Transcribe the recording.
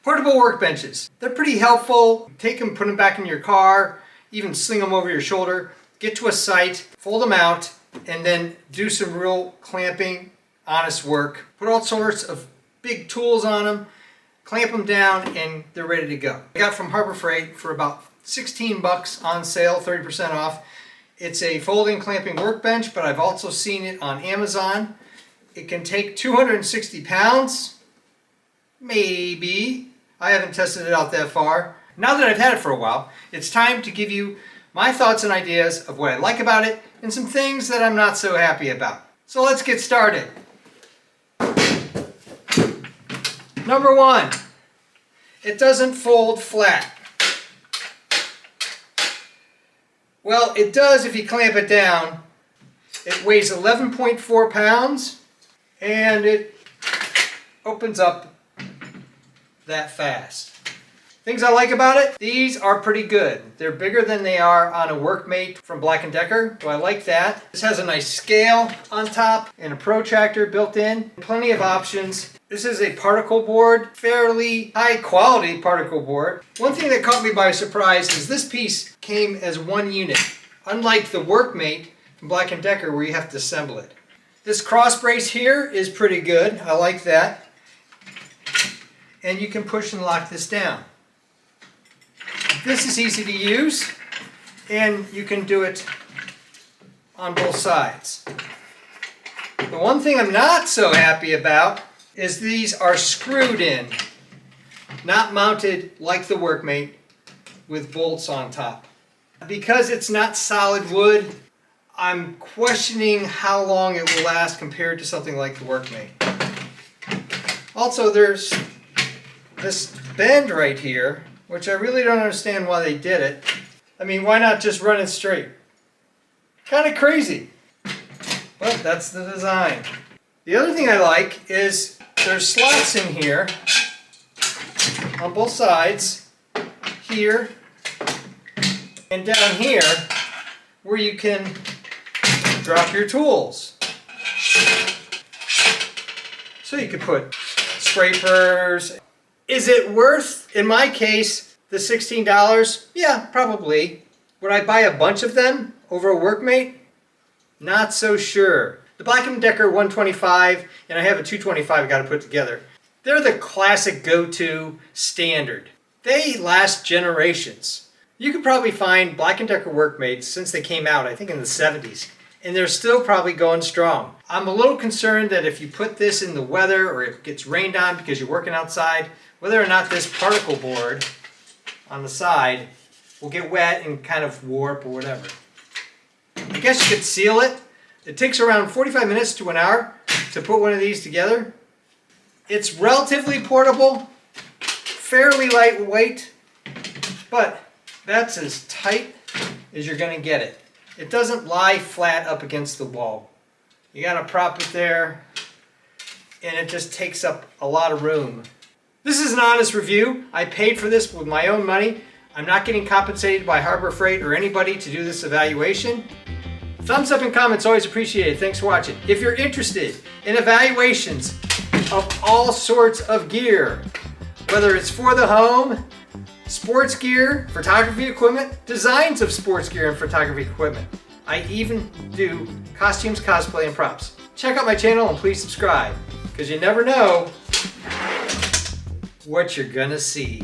Portable workbenches. They're pretty helpful. Take them, put them back in your car, even sling them over your shoulder. Get to a site, fold them out, and then do some real clamping, honest work. Put all sorts of big tools on them, clamp them down, and they're ready to go. I got from Harbor Freight for about 16 bucks on sale, 30% off. It's a folding clamping workbench, but I've also seen it on Amazon. It can take 260 pounds, maybe. I haven't tested it out that far. Now that I've had it for a while, it's time to give you my thoughts and ideas of what I like about it and some things that I'm not so happy about. So let's get started. Number one, it doesn't fold flat. Well, it does if you clamp it down. It weighs 11.4 pounds and it opens up that fast. Things I like about it, these are pretty good. They're bigger than they are on a Workmate from Black & Decker, so I like that. This has a nice scale on top and a protractor built in. Plenty of options. This is a particle board, fairly high quality particle board. One thing that caught me by surprise is this piece came as one unit, unlike the Workmate from Black & Decker where you have to assemble it. This cross brace here is pretty good. I like that. And you can push and lock this down. This is easy to use, and you can do it on both sides. The one thing I'm not so happy about is these are screwed in, not mounted like the Workmate with bolts on top. Because it's not solid wood, I'm questioning how long it will last compared to something like the Workmate. Also, there's this bend right here, which I really don't understand why they did it. I mean, why not just run it straight? Kind of crazy. But that's the design. The other thing I like is there's slots in here on both sides, here and down here, where you can drop your tools. So you could put scrapers. Is it worth, in my case, the $16? Yeah, probably. Would I buy a bunch of them over a Workmate? Not so sure. The Black & Decker 125, and I have a 225 I got to put together. They're the classic go-to standard. They last generations. You could probably find Black & Decker Workmates since they came out, I think in the 70s, and they're still probably going strong. I'm a little concerned that if you put this in the weather or it gets rained on because you're working outside, whether or not this particle board on the side will get wet and kind of warp or whatever. I guess you could seal it. It takes around 45 minutes to an hour to put one of these together. It's relatively portable, fairly lightweight, but that's as tight as you're going to get it. It doesn't lie flat up against the wall. You got to prop it there, and it just takes up a lot of room. This is an honest review. I paid for this with my own money. I'm not getting compensated by Harbor Freight or anybody to do this evaluation. Thumbs up and comments always appreciated. Thanks for watching. If you're interested in evaluations of all sorts of gear, whether it's for the home, sports gear, photography equipment, designs of sports gear and photography equipment, I even do costumes, cosplay, and props. Check out my channel and please subscribe, because you never know what you're gonna see.